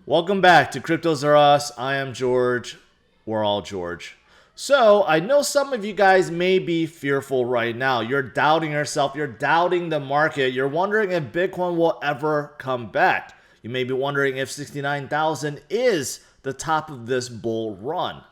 Welcome back to Cryptos Are Us. I am George. We're all George. So I know some of you guys may be fearful right now. You're doubting yourself. You're doubting the market. You're wondering if Bitcoin will ever come back. You may be wondering if 69,000 is the top of this bull run.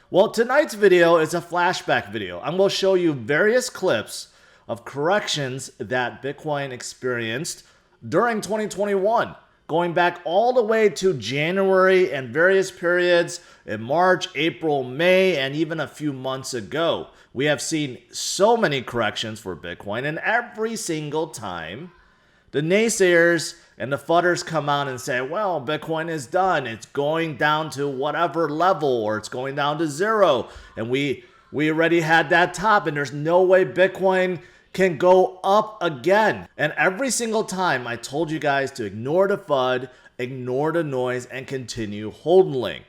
Well, tonight's video is a flashback video. I'm going to show you various clips of corrections that Bitcoin experienced during 2021. Going back all the way to January and various periods in March, April, May, and even a few months ago. We have seen so many corrections for Bitcoin, and every single time the naysayers and the fudders come out and say, well, Bitcoin is done. It's going down to whatever level, or it's going down to zero. And we already had that top, and there's no way Bitcoin can go up again. And every single time I told you guys to ignore the FUD, ignore the noise, and continue holding.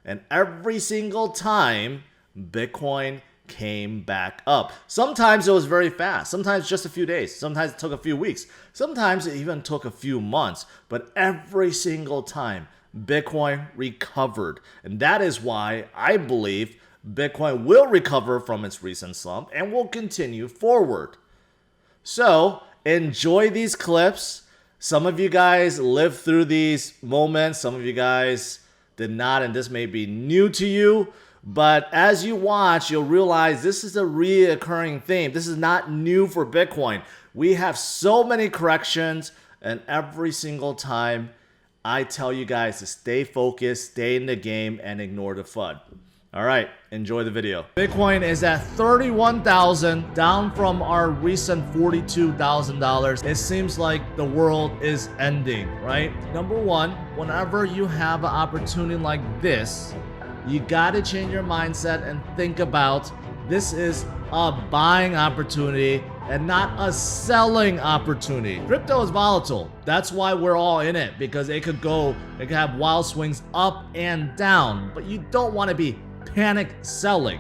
And every single time Bitcoin came back up. Sometimes it was very fast, sometimes just a few days, sometimes it took a few weeks, sometimes it even took a few months, but every single time Bitcoin recovered. And that is why I believe Bitcoin will recover from its recent slump and will continue forward. So enjoy these clips. Some of you guys lived through these moments. Some of you guys did not, and this may be new to you. But as you watch, you'll realize this is a reoccurring theme. This is not new for Bitcoin. We have so many corrections, and every single time I tell you guys to stay focused, stay in the game, and ignore the FUD. All right, enjoy the video. Bitcoin is at 31,000, down from our recent $42,000. It seems like the world is ending, right? Number one, whenever you have an opportunity like this, you gotta change your mindset and think about this is a buying opportunity and not a selling opportunity. Crypto is volatile. That's why we're all in it, because it could have wild swings up and down, but you don't want to be panic selling.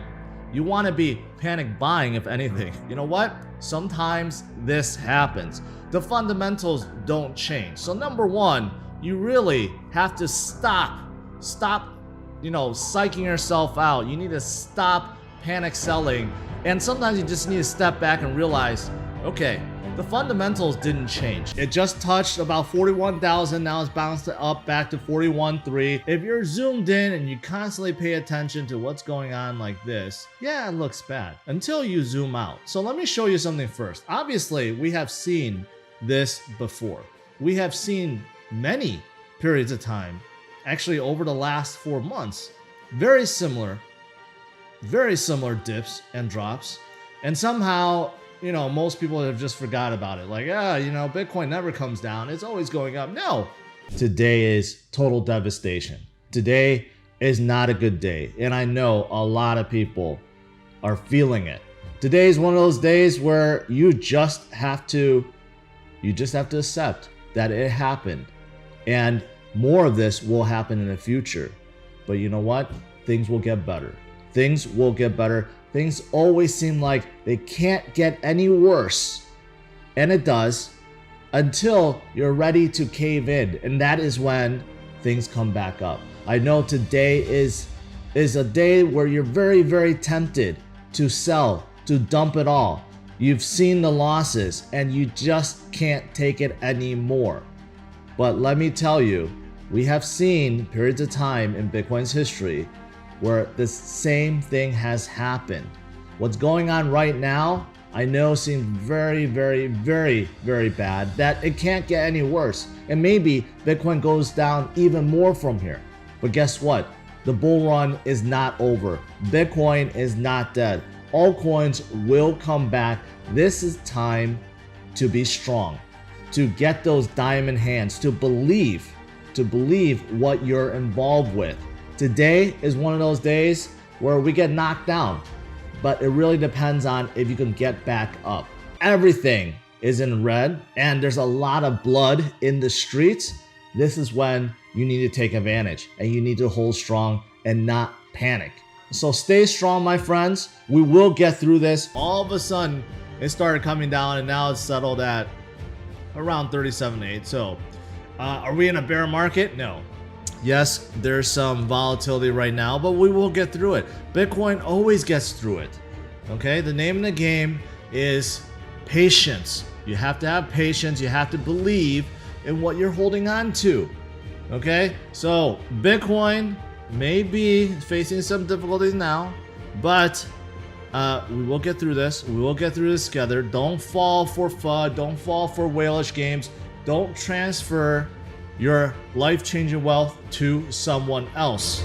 You want to be panic buying, if anything. You know what? Sometimes this happens. The fundamentals don't change. So number one, you really have to stop, psyching yourself out. You need to stop panic selling. And sometimes you just need to step back and realize, okay, the fundamentals didn't change. It just touched about 41,000. Now it's bounced up back to 41.3. If you're zoomed in and you constantly pay attention to what's going on like this, yeah, it looks bad until you zoom out. So let me show you something first. Obviously, we have seen this before. We have seen many periods of time, actually over the last 4 months, very similar dips and drops. And somehow, most people have just forgot about it. Like, Bitcoin never comes down. It's always going up. No. Today is total devastation. Today is not a good day. And I know a lot of people are feeling it. Today is one of those days where you just have to accept that it happened. And more of this will happen in the future. But you know what? Things will get better. Things will get better. Things always seem like they can't get any worse. And it does, until you're ready to cave in. And that is when things come back up. I know today is a day where you're very, very tempted to sell, to dump it all. You've seen the losses and you just can't take it anymore. But let me tell you, we have seen periods of time in Bitcoin's history where this same thing has happened. What's going on right now, I know seems very, very, very, very bad, that it can't get any worse. And maybe Bitcoin goes down even more from here. But guess what? The bull run is not over. Bitcoin is not dead. Altcoins will come back. This is time to be strong, to get those diamond hands, to believe what you're involved with. Today is one of those days where we get knocked down, but it really depends on if you can get back up. Everything is in red and there's a lot of blood in the streets. This is when you need to take advantage and you need to hold strong and not panic. So stay strong, my friends. We will get through this. All of a sudden, it started coming down and now it's settled at around 37.8. So are we in a bear market? No. Yes, there's some volatility right now, but we will get through it. Bitcoin always gets through it. Okay, the name of the game is patience. You have to have patience. You have to believe in what you're holding on to. Okay, so Bitcoin may be facing some difficulties now, but we will get through this. We will get through this together. Don't fall for FUD. Don't fall for whalish games. Don't transfer your life-changing wealth to someone else.